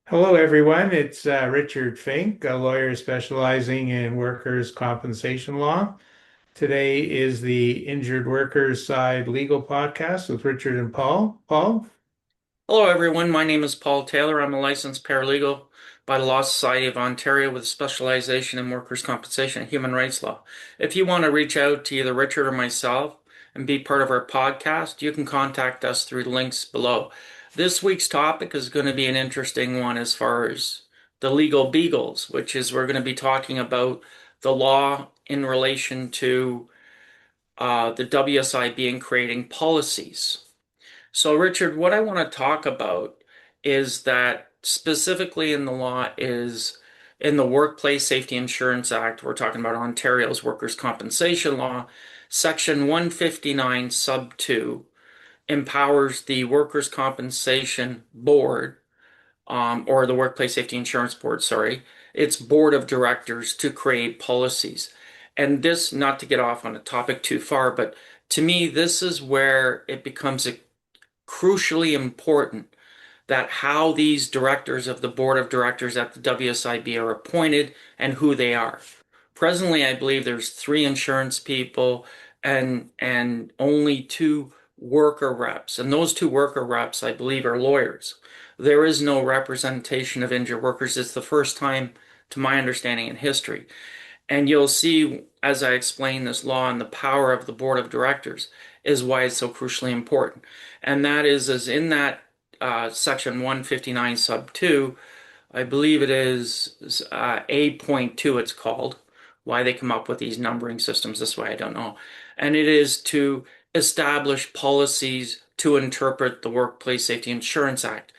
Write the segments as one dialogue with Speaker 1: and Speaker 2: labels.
Speaker 1: Hello, everyone. It's Richard Fink, a lawyer specializing in workers' compensation law. Today is the Injured Workers Side Legal Podcast with Richard and Paul. Paul?
Speaker 2: Hello, everyone. My name is Paul Taylor. I'm a licensed paralegal by the Law Society of Ontario with a specialization in workers' compensation and human rights law. If you want to reach out to either Richard or myself and be part of our podcast, you can contact us through the links below. This week's topic is going to be an interesting one as far as the legal beagles, which is we're going to be talking about the law in relation to the WSIB and creating policies. So, Richard, what I want to talk about is that specifically in the law is in the Workplace Safety Insurance Act, we're talking about Ontario's workers' compensation law, Section 159, Sub 2, empowers the Workers' Compensation Board, or the Workplace Safety Insurance Board, sorry, its board of directors to create policies. And this, not to get off on a topic too far, but to me, this is where it becomes crucially important that how these directors of the board of directors at the WSIB are appointed and who they are. Presently, I believe there's three insurance people and only two worker reps, and those two worker reps, I believe, are lawyers. There is no representation of injured workers. It's the first time, to my understanding, in history. And you'll see as I explain this law and the power of the board of directors is why it's so crucially important. And that is in that section 159 sub 2, I believe it is A.2 it's called. Why they come up with these numbering systems this way, I don't know. And it is to establish policies to interpret the Workplace Safety Insurance Act.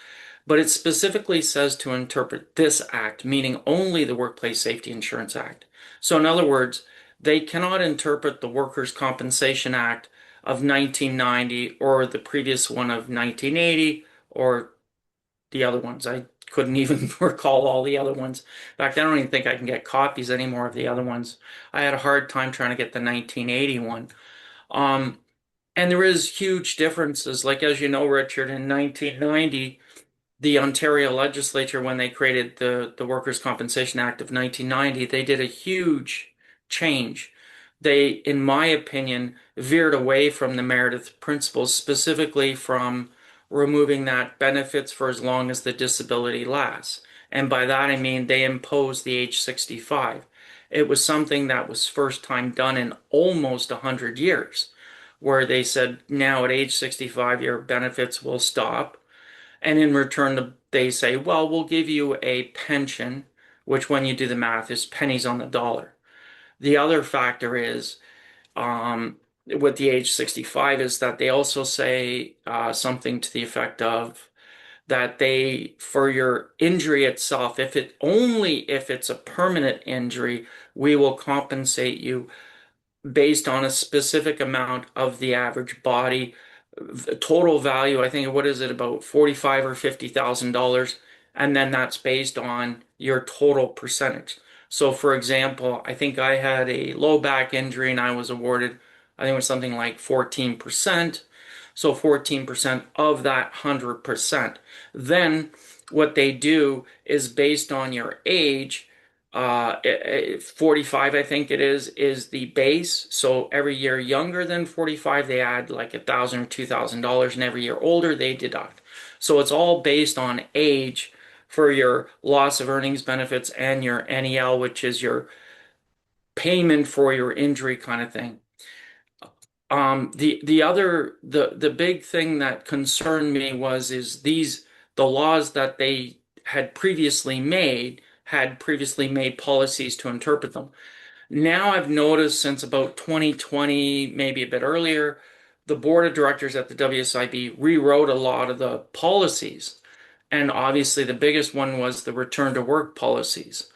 Speaker 2: But it specifically says to interpret this act, meaning only the Workplace Safety Insurance Act. So, in other words, they cannot interpret the Workers' Compensation Act of 1990 or the previous one of 1980 or the other ones. I couldn't even recall all the other ones. In fact, I don't even think I can get copies anymore of the other ones. I had a hard time trying to get the 1980 one. Um, and there is huge differences. Like, as you know, Richard, in 1990, the Ontario legislature, when they created the Workers' Compensation Act of 1990, they did a huge change. They, in my opinion, veered away from the Meredith principles, specifically from removing that benefits for as long as the disability lasts. And by that I mean they imposed the age 65. It was something that was first time done in almost 100 years, where they said now at age 65 your benefits will stop, and in return, they say, well, we'll give you a pension, which when you do the math is pennies on the dollar. The other factor is, with the age 65, is that they also say something to the effect of that they, for your injury itself, if it's a permanent injury, we will compensate you based on a specific amount of the average body total value. I think, what is it, about 45 or $50,000, and then that's based on your total percentage. So for example, I think I had a low back injury and I was awarded, I think it was something like 14%. So 14% of that 100%. Then what they do is based on your age. 45, I think it is the base. So every year younger than 45, they add like $1,000 or $2,000, and every year older, they deduct. So it's all based on age for your loss of earnings benefits and your NEL, which is your payment for your injury kind of thing. The big thing that concerned me is the laws that they had previously made policies to interpret them. Now I've noticed since about 2020, maybe a bit earlier, the board of directors at the WSIB rewrote a lot of the policies. And obviously the biggest one was the return to work policies.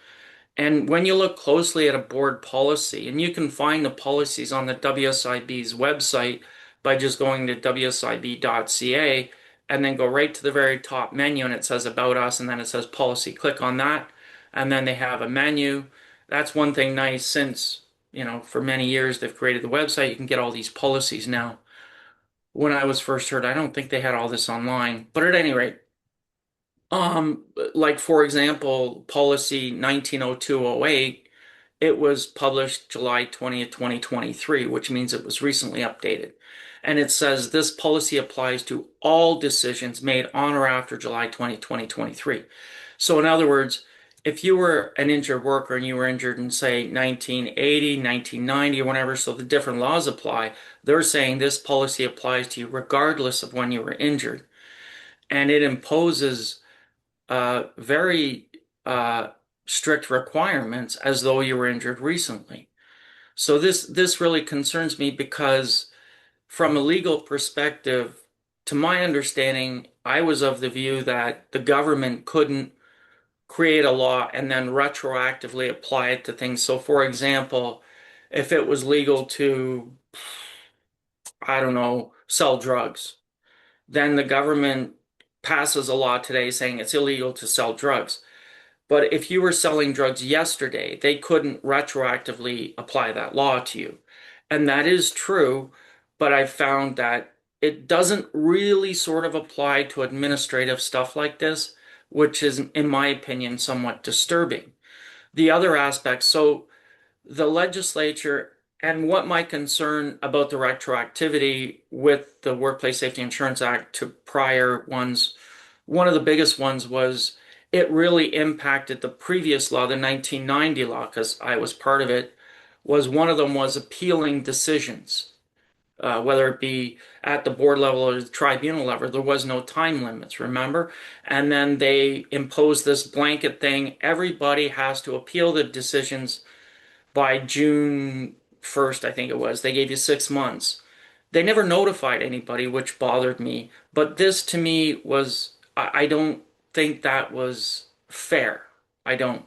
Speaker 2: And when you look closely at a board policy, and you can find the policies on the WSIB's website by just going to WSIB.ca and then go right to the very top menu and it says About Us and then it says Policy. Click on that, and then they have a menu. That's one thing nice since, for many years they've created the website. You can get all these policies now. When I was first heard, I don't think they had all this online. But at any rate, Like for example, policy 190208, it was published July 20th, 2023, which means it was recently updated. And it says this policy applies to all decisions made on or after July 20th, 2023. So in other words, if you were an injured worker and you were injured in say 1980, 1990 or whatever, so the different laws apply, they're saying this policy applies to you regardless of when you were injured. And it imposes very uh, strict requirements as though you were injured recently. So this really concerns me because from a legal perspective, to my understanding, I was of the view that the government couldn't create a law and then retroactively apply it to things. So for example, if it was legal to, I don't know, sell drugs, then the government passes a law today saying it's illegal to sell drugs. But if you were selling drugs yesterday, they couldn't retroactively apply that law to you. And that is true, but I've found that it doesn't really sort of apply to administrative stuff like this, which is, in my opinion, somewhat disturbing. The other aspect, so the legislature, and what my concern about the retroactivity with the Workplace Safety Insurance Act to prior ones, one of the biggest ones was it really impacted the previous law, the 1990 law, because I was part of it, was one of them was appealing decisions, whether it be at the board level or the tribunal level. There was no time limits, remember? And then they imposed this blanket thing. Everybody has to appeal the decisions by June 1st, I think it was. They gave you 6 months. They never notified anybody, which bothered me. But this to me was, I don't think that was fair. I don't.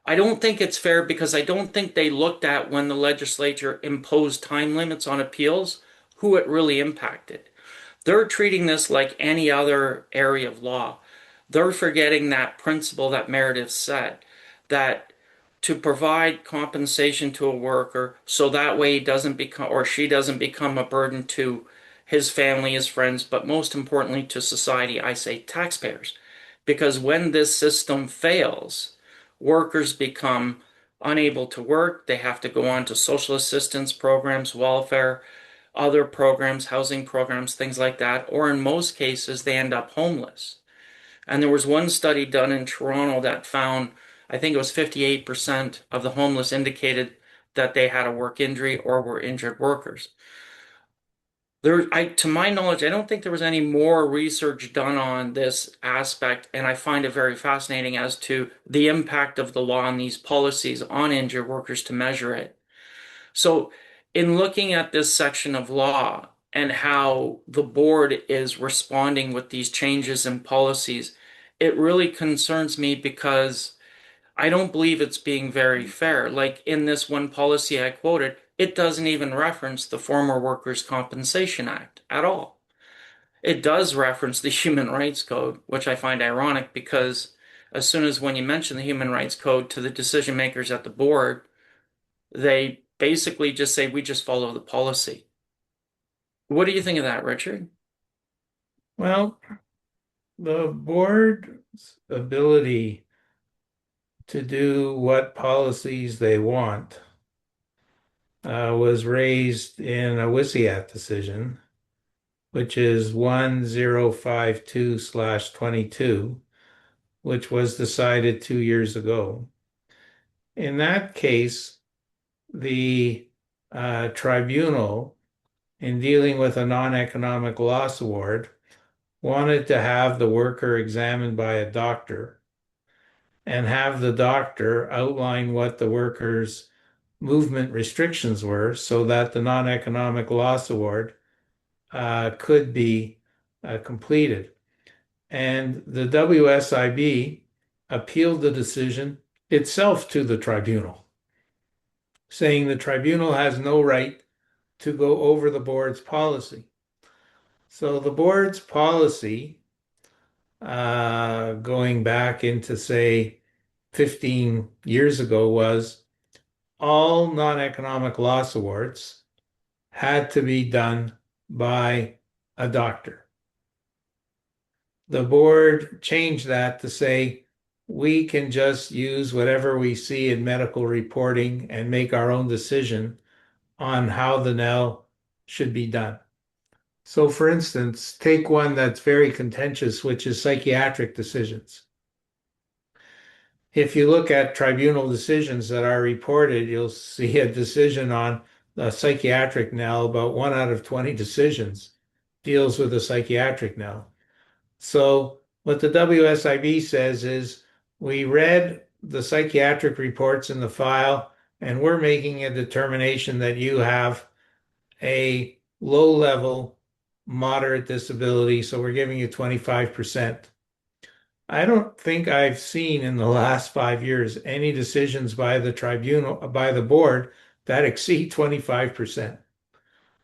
Speaker 2: I don't think it's fair because I don't think they looked at when the legislature imposed time limits on appeals, who it really impacted. They're treating this like any other area of law. They're forgetting that principle that Meredith said, that to provide compensation to a worker so that way he doesn't become or she doesn't become a burden to his family, his friends, but most importantly to society, I say taxpayers. Because when this system fails, workers become unable to work. They have to go on to social assistance programs, welfare, other programs, housing programs, things like that. Or in most cases, they end up homeless. And there was one study done in Toronto that found, I think it was 58% of the homeless indicated that they had a work injury or were injured workers. To my knowledge, I don't think there was any more research done on this aspect, and I find it very fascinating as to the impact of the law and these policies on injured workers to measure it. So, in looking at this section of law and how the board is responding with these changes in policies, it really concerns me because I don't believe it's being very fair. Like in this one policy I quoted, it doesn't even reference the Former Workers' Compensation Act at all. It does reference the Human Rights Code, which I find ironic because as soon as when you mention the Human Rights Code to the decision makers at the board, they basically just say, we just follow the policy. What do you think of that, Richard?
Speaker 1: Well, the board's ability to do what policies they want was raised in a WSIA decision, which is 1052/22, which was decided 2 years ago. In that case, the tribunal, in dealing with a non-economic loss award, wanted to have the worker examined by a doctor and have the doctor outline what the worker's movement restrictions were so that the non-economic loss award could be completed. And the WSIB appealed the decision itself to the tribunal, saying the tribunal has no right to go over the board's policy. So the board's policy, going back into, say, 15 years ago, was all non-economic loss awards had to be done by a doctor. the board changed that to say we can just use whatever we see in medical reporting and make our own decision on how the NEL should be done. So, for instance, take one that's very contentious, which is psychiatric decisions. If you look at tribunal decisions that are reported, you'll see a decision on a psychiatric NEL. About 1 out of 20 decisions deals with a psychiatric NEL. So what the WSIB says is we read the psychiatric reports in the file, and we're making a determination that you have a low level moderate disability, so we're giving you 25%. I don't think I've seen in the last 5 years any decisions by the tribunal, by the board that exceed 25%.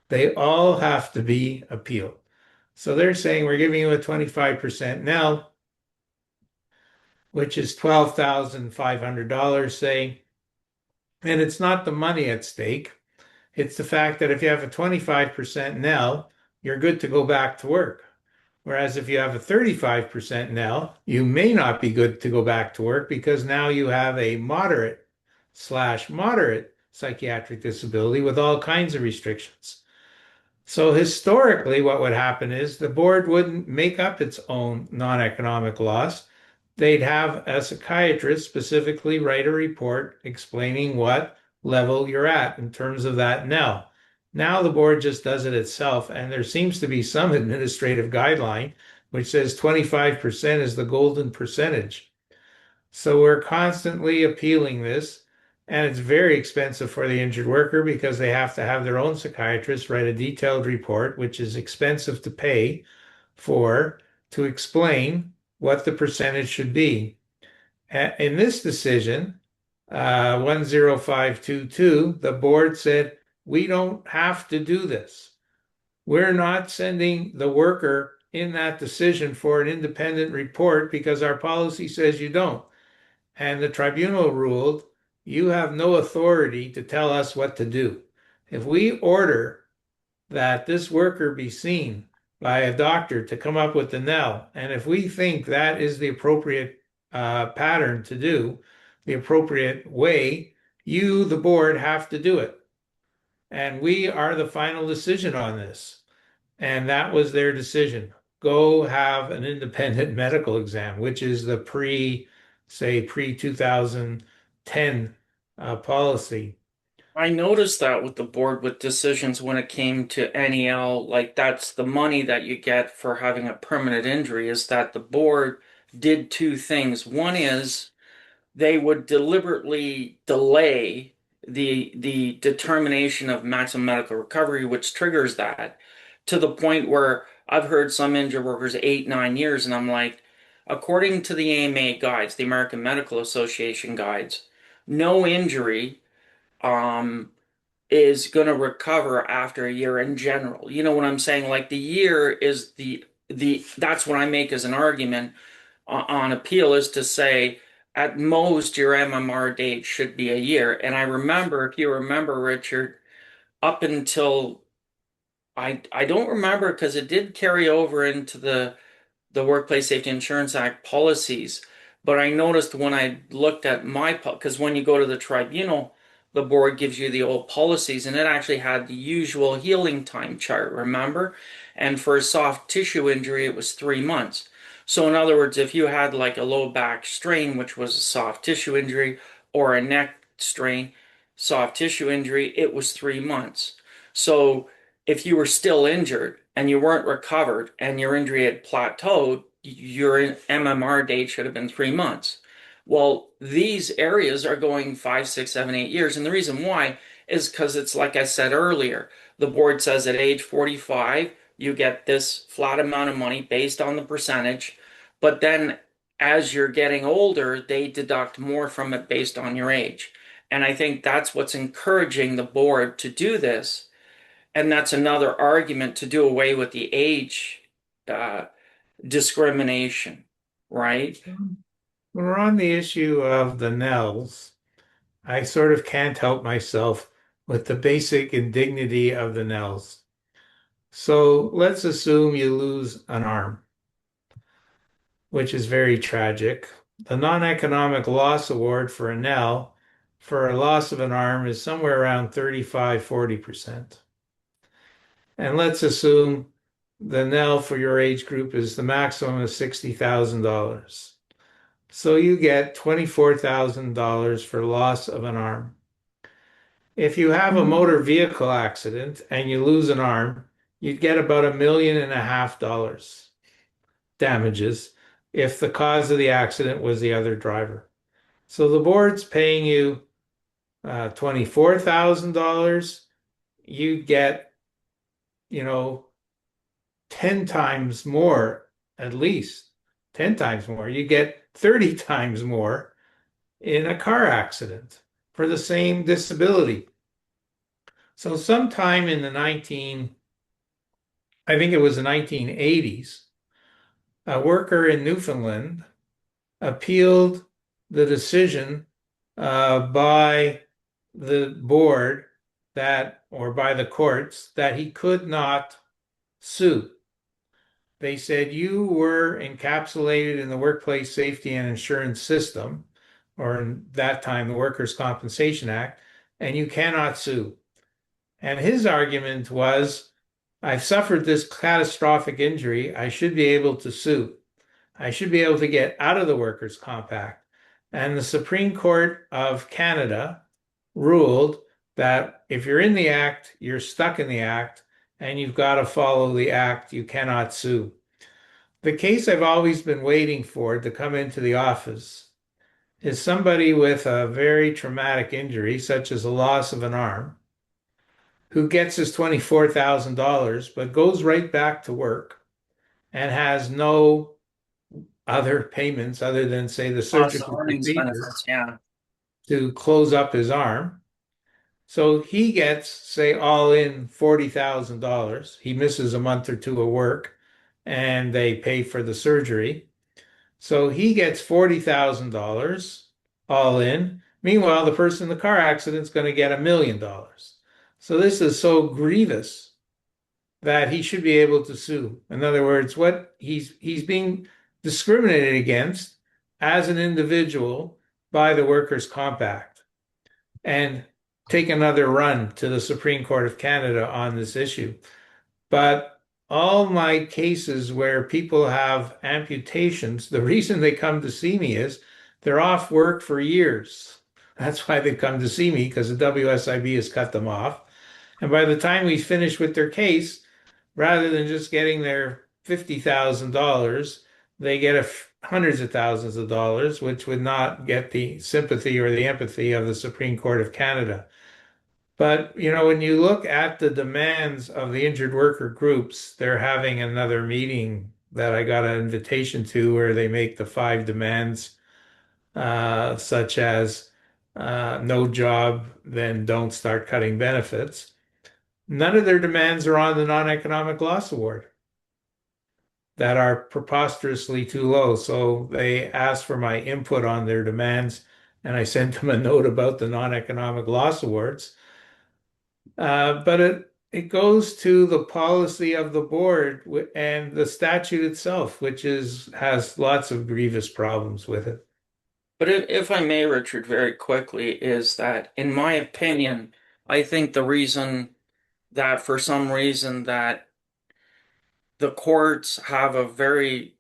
Speaker 1: They all have to be appealed. So they're saying we're giving you a 25% now, which is $12,500, say, and it's not the money at stake. It's the fact that if you have a 25% now, you're good to go back to work. Whereas if you have a 35% now, you may not be good to go back to work because now you have a moderate psychiatric disability with all kinds of restrictions. So historically, what would happen is the board wouldn't make up its own non-economic loss. They'd have a psychiatrist specifically write a report explaining what level you're at in terms of that now. Now the board just does it itself, and there seems to be some administrative guideline which says 25% is the golden percentage. So we're constantly appealing this, and it's very expensive for the injured worker because they have to have their own psychiatrist write a detailed report, which is expensive to pay for, to explain what the percentage should be. In this decision, 10522, the board said, we don't have to do this. We're not sending the worker in that decision for an independent report because our policy says you don't. And the tribunal ruled, you have no authority to tell us what to do. If we order that this worker be seen by a doctor to come up with the NEL, and if we think that is the appropriate pattern to do, the appropriate way, you, the board, have to do it. And we are the final decision on this. And that was their decision. Go have an independent medical exam, which is the pre-2010 policy.
Speaker 2: I noticed that with the board with decisions when it came to NEL, like that's the money that you get for having a permanent injury, is that the board did two things. One is they would deliberately delay the determination of maximum medical recovery, which triggers that to the point where I've heard some injured workers 8, 9 years, and I'm like, according to the AMA guides, the American Medical Association guides, no injury um is going to recover after a year in general. You know what I'm saying? Like the year is the that's what I make as an argument on appeal, is to say at most your MMR date should be a year. And I remember, if you remember, Richard, up until I don't remember because it did carry over into the Workplace Safety Insurance Act policies. But I noticed when I looked at because when you go to the tribunal, the board gives you the old policies, and it actually had the usual healing time chart, remember? And for a soft tissue injury, it was 3 months. So, in other words, if you had like a low back strain, which was a soft tissue injury, or a neck strain, soft tissue injury, it was 3 months. So, if you were still injured and you weren't recovered and your injury had plateaued, your MMR date should have been 3 months. Well, these areas are going 5, 6, 7, 8 years. And the reason why is because it's like I said earlier, the board says at age 45, you get this flat amount of money based on the percentage. But then as you're getting older, they deduct more from it based on your age. And I think that's what's encouraging the board to do this. And that's another argument to do away with the age uh, discrimination, right?
Speaker 1: When we're on the issue of the NELs, I sort of can't help myself with the basic indignity of the NELs. So let's assume you lose an arm. which is very tragic. The non-economic loss award for a NEL for a loss of an arm is somewhere around 35–40%. And let's assume the NEL for your age group is the maximum of $60,000. So you get $24,000 for loss of an arm. If you have a motor vehicle accident and you lose an arm, you'd get about $1.5 million damages if the cause of the accident was the other driver. So the board's paying you $24,000. You'd get, you know, 10 times more, at least 10 times more. You get 30 times more in a car accident for the same disability. So sometime in I think it was the 1980s, a worker in Newfoundland appealed the decision by the board or by the courts, that he could not sue. They said you were encapsulated in the workplace safety and insurance system, or in that time, the Workers' Compensation Act, and you cannot sue. And his argument was, I've suffered this catastrophic injury. I should be able to sue. I should be able to get out of the Workers' Compact. And the Supreme Court of Canada ruled that if you're in the act, you're stuck in the act, and you've got to follow the act. You cannot sue. The case I've always been waiting for to come into the office is somebody with a very traumatic injury, such as a loss of an arm, who gets his $24,000 but goes right back to work and has no other payments other than, say, the
Speaker 2: Loss
Speaker 1: surgical
Speaker 2: of earnings
Speaker 1: procedure
Speaker 2: benefits, yeah.
Speaker 1: to close up his arm. So he gets, say, all in $40,000. He misses a month or two of work and they pay for the surgery. So he gets $40,000 all in. Meanwhile, the person in the car accident is going to get $1 million. So this is so grievous that he should be able to sue. In other words, what he's being discriminated against as an individual by the Workers' Compact, and take another run to the Supreme Court of Canada on this issue. But all my cases where people have amputations, the reason they come to see me is they're off work for years. That's why they come to see me, because the WSIB has cut them off. And by the time we finish with their case, rather than just getting their $50,000, they get hundreds of thousands of dollars, which would not get the sympathy or the empathy of the Supreme Court of Canada. But, when you look at the demands of the injured worker groups, they're having another meeting that I got an invitation to, where they make the 5 demands, such as no job, then don't start cutting benefits. None of their demands are on the non-economic loss award, that are preposterously too low. So they asked for my input on their demands, and I sent them a note about the non-economic loss awards. But it goes to the policy of the board and the statute itself, which has lots of grievous problems with it.
Speaker 2: But if I may, Richard, very quickly, is that, in my opinion, I think the reason that for some reason that the courts have a very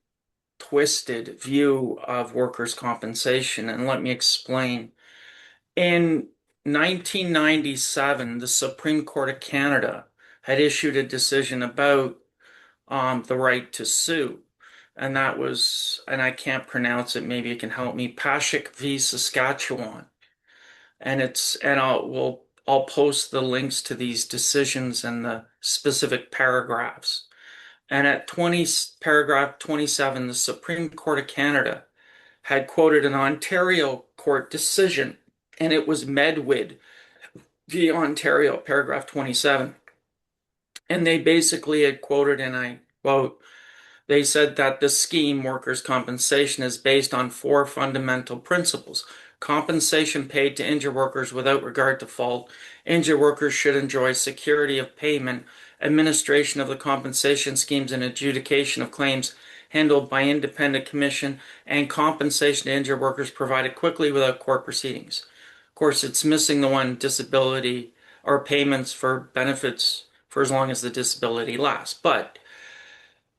Speaker 2: twisted view of workers' compensation, and let me explain. In 1997, the Supreme Court of Canada had issued a decision about the right to sue. And that was, and I can't pronounce it, maybe you can help me, Pashik v. Saskatchewan. And I'll post the links to these decisions and the specific paragraphs. And at paragraph 27, the Supreme Court of Canada had quoted an Ontario court decision, and it was Medwid v. Ontario, paragraph 27. And they basically had quoted, and I quote, they said that the scheme, workers' compensation, is based on 4 fundamental principles. Compensation paid to injured workers without regard to fault. Injured workers should enjoy security of payment, administration of the compensation schemes, and adjudication of claims handled by independent commission, and compensation to injured workers provided quickly without court proceedings. Of course, it's missing the one disability or payments for benefits for as long as the disability lasts. But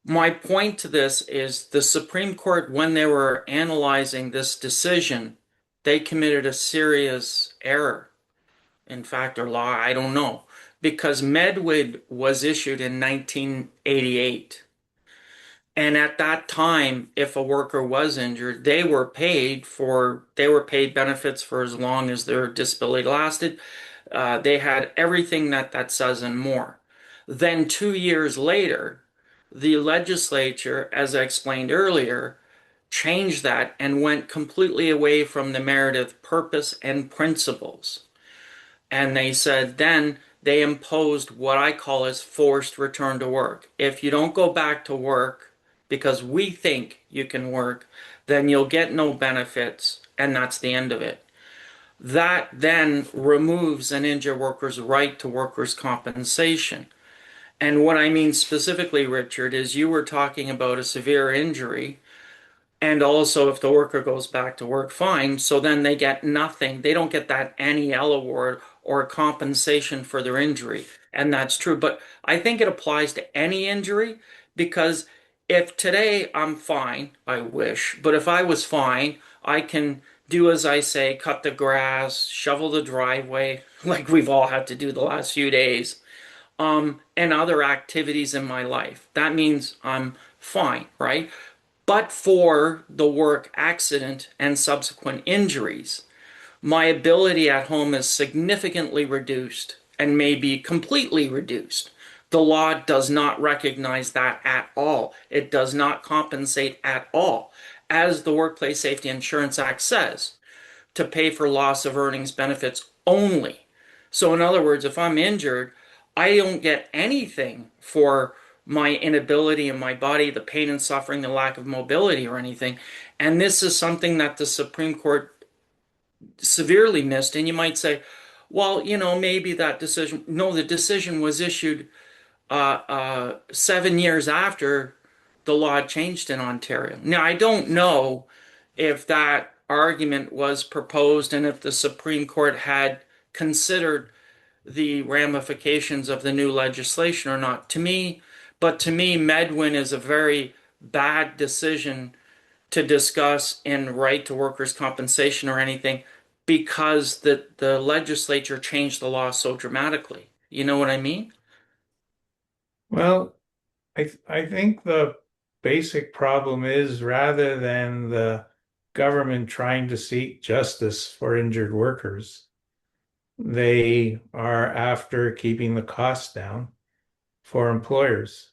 Speaker 2: my point to this is the Supreme Court, when they were analyzing this decision, they committed a serious error. In fact, or law, I don't know. Because Medwid was issued in 1988. And at that time, if a worker was injured, they were paid benefits for as long as their disability lasted. They had everything that says and more. Then 2 years later, the legislature, as I explained earlier, changed that and went completely away from the Meredith purpose and principles. And they said then they imposed what I call as forced return to work. If you don't go back to work because we think you can work, then you'll get no benefits, and that's the end of it. That then removes an injured worker's right to workers' compensation. And what I mean specifically, Richard, is you were talking about a severe injury, and also if the worker goes back to work, fine. So then they get nothing. They don't get that NEL award or compensation for their injury. And that's true. But I think it applies to any injury because if today I'm fine, I wish, but if I was fine, I can do as I say, cut the grass, shovel the driveway, like we've all had to do the last few days, and other activities in my life. That means I'm fine, right? But for the work accident and subsequent injuries, my ability at home is significantly reduced and may be completely reduced. The law does not recognize that at all. It does not compensate at all. As the Workplace Safety Insurance Act says, to pay for loss of earnings benefits only. So, in other words, if I'm injured, I don't get anything for my inability in my body, the pain and suffering, the lack of mobility, or anything. And this is something that the Supreme Court severely missed. And you might say, well, maybe that decision, no, the decision was issued 7 years after the law changed in Ontario. Now, I don't know if that argument was proposed and if the Supreme Court had considered the ramifications of the new legislation or not. To me, Medwin is a very bad decision to discuss in right to workers' compensation or anything because the legislature changed the law so dramatically. You know what I mean?
Speaker 1: Well, I think the basic problem is rather than the government trying to seek justice for injured workers, they are after keeping the costs down for employers.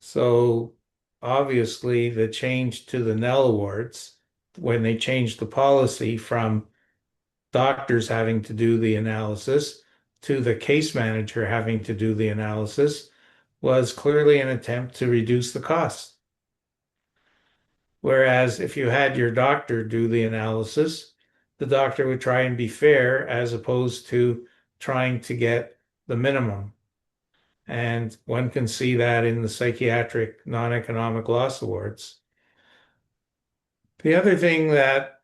Speaker 1: So obviously, the change to the NEL awards, when they changed the policy from doctors having to do the analysis to the case manager having to do the analysis, was clearly an attempt to reduce the costs. Whereas if you had your doctor do the analysis, the doctor would try and be fair as opposed to trying to get the minimum. And one can see that in the psychiatric non-economic loss awards. The other thing that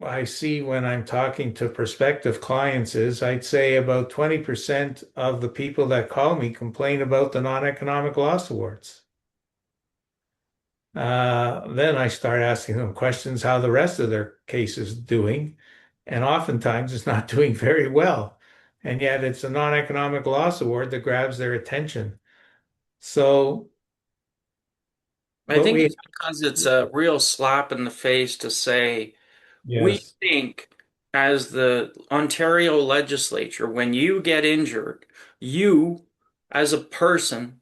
Speaker 1: I see when I'm talking to prospective clients is I'd say about 20% of the people that call me complain about the non-economic loss awards. Then I start asking them questions how the rest of their case is doing, and oftentimes it's not doing very well. And yet it's a non-economic loss award that grabs their attention. So
Speaker 2: I
Speaker 1: what
Speaker 2: think
Speaker 1: we
Speaker 2: it's because it's a real slap in the face to say, we
Speaker 1: yes,
Speaker 2: think as the Ontario legislature, when you get injured, you as a person,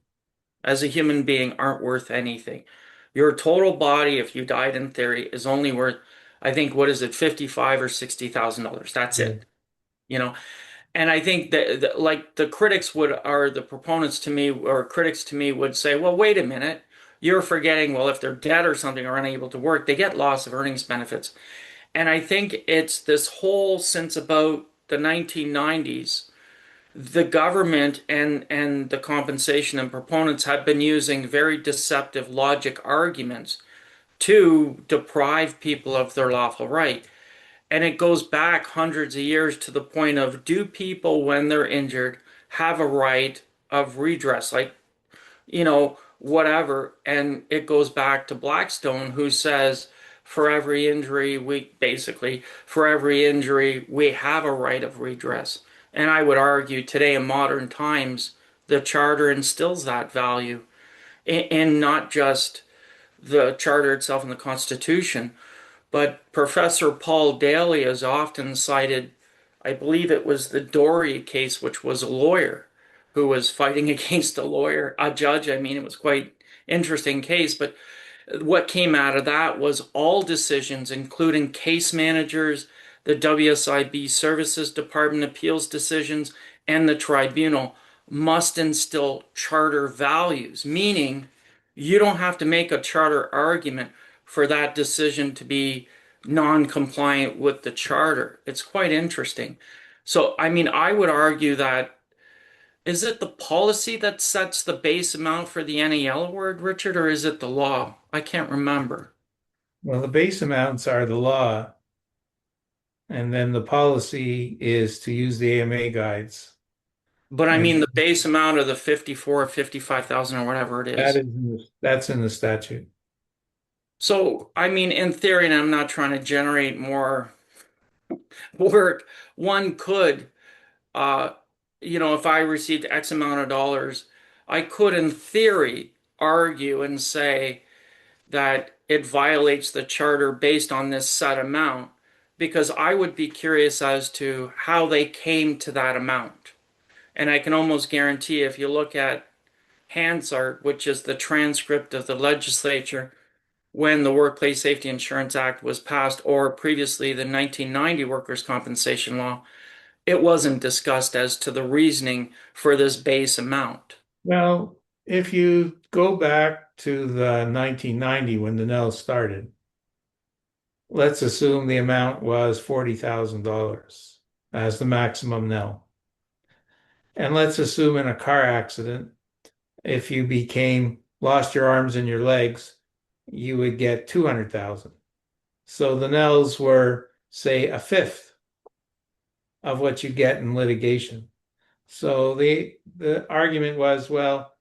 Speaker 2: as a human being, aren't worth anything. Your total body, if you died in theory, is only worth, I think, what is it, 55 or $60,000. That's
Speaker 1: yes.
Speaker 2: it. You know, and I think that like the critics would, or the proponents to me, or critics to me would say, well, wait a minute, you're forgetting, well, if they're dead or something or unable to work, they get loss of earnings benefits. And I think it's this whole since about the 1990s, the government and the compensation and proponents have been using very deceptive logic arguments to deprive people of their lawful right. And it goes back hundreds of years to the point of, do people, when they're injured, have a right of redress? Like, whatever. And it goes back to Blackstone, who says, for every injury, we have a right of redress. And I would argue today in modern times, the Charter instills that value in not just the Charter itself and the Constitution, but Professor Paul Daly is often cited. I believe it was the Dory case, which was a lawyer who was fighting against a judge. I mean, it was quite interesting case, but what came out of that was all decisions, including case managers, the WSIB Services Department appeals decisions, and the tribunal must instill charter values, meaning you don't have to make a charter argument for that decision to be non-compliant with the charter. It's quite interesting. So, I mean, I would argue that is it the policy that sets the base amount for the NAL award, Richard, or is it the law? I can't remember.
Speaker 1: Well, the base amounts are the law, and then the policy is to use the AMA guides.
Speaker 2: But I mean
Speaker 1: And
Speaker 2: the base amount of the 54 or 55,000 or whatever it is.
Speaker 1: that's in the statute.
Speaker 2: So, I mean, in theory, and I'm not trying to generate more work, one could, uh, if I received X amount of dollars, I could, in theory, argue and say that it violates the charter based on this set amount, because I would be curious as to how they came to that amount. And I can almost guarantee if you look at Hansard, which is the transcript of the legislature when the Workplace Safety Insurance Act was passed, or previously the 1990 Workers' Compensation Law, it wasn't discussed as to the reasoning for this base amount.
Speaker 1: Well, if you go back to the 1990 when the NEL started, let's assume the amount was $40,000 as the maximum NEL. And let's assume in a car accident, if you lost your arms and your legs, you would get 200,000. So the NELs were, say, a fifth of what you get in litigation. So the argument was, well,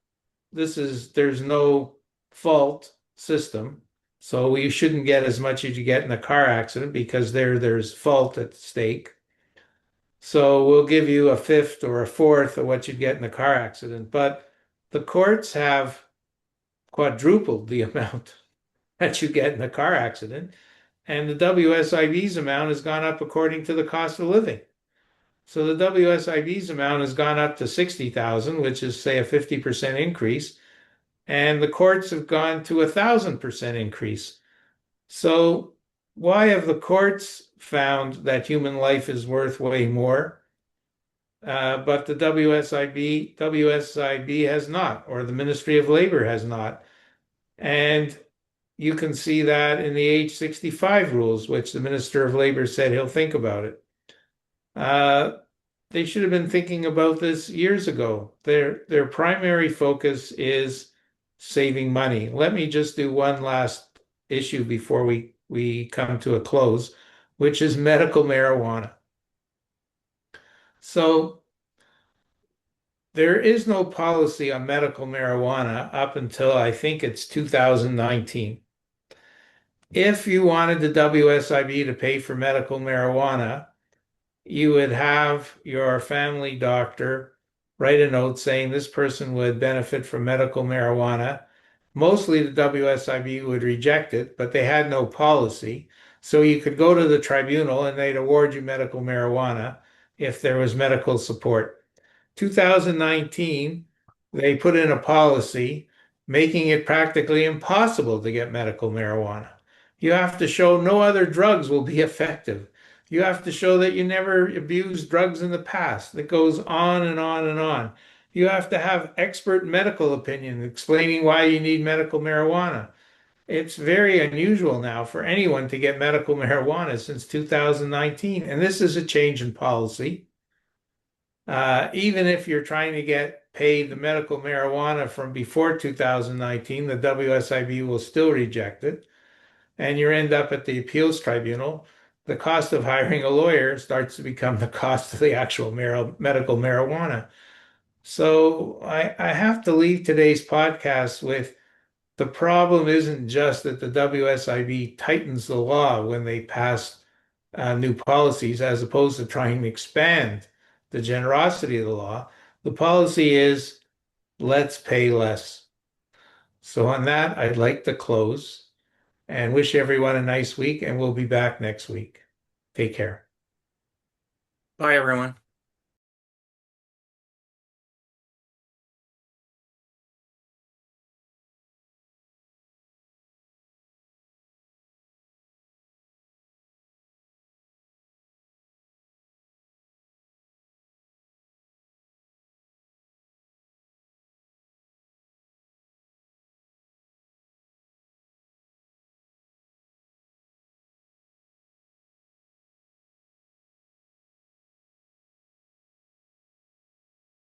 Speaker 1: there's no fault system, so you shouldn't get as much as you get in a car accident because there's fault at stake. So we'll give you a fifth or a fourth of what you'd get in a car accident. But the courts have quadrupled the amount that you get in a car accident, and the WSIB's amount has gone up according to the cost of living. So the WSIB's amount has gone up to 60,000, which is, say, a 50% increase, and the courts have gone to 1,000% increase. So why have the courts found that human life is worth way more, but the WSIB has not, or the Ministry of Labor has not? And you can see that in the age 65 rules, which the Minister of Labor said he'll think about it. They should have been thinking about this years ago. Their primary focus is saving money. Let me just do one last issue before we come to a close, which is medical marijuana. So there is no policy on medical marijuana up until I think it's 2019. If you wanted the WSIB to pay for medical marijuana, you would have your family doctor write a note saying this person would benefit from medical marijuana. Mostly the WSIB would reject it, but they had no policy. So you could go to the tribunal and they'd award you medical marijuana if there was medical support. 2019, they put in a policy making it practically impossible to get medical marijuana. You have to show no other drugs will be effective. You have to show that you never abused drugs in the past. It goes on and on and on. You have to have expert medical opinion explaining why you need medical marijuana. It's very unusual now for anyone to get medical marijuana since 2019. And this is a change in policy. Even if you're trying to get paid the medical marijuana from before 2019, the WSIB will still reject it. And you end up at the appeals tribunal. The cost of hiring a lawyer starts to become the cost of the actual medical marijuana. So I have to leave today's podcast with the problem isn't just that the WSIB tightens the law when they pass new policies as opposed to trying to expand the generosity of the law. The policy is let's pay less. So on that, I'd like to close and wish everyone a nice week, and we'll be back next week. Take care.
Speaker 2: Bye, everyone.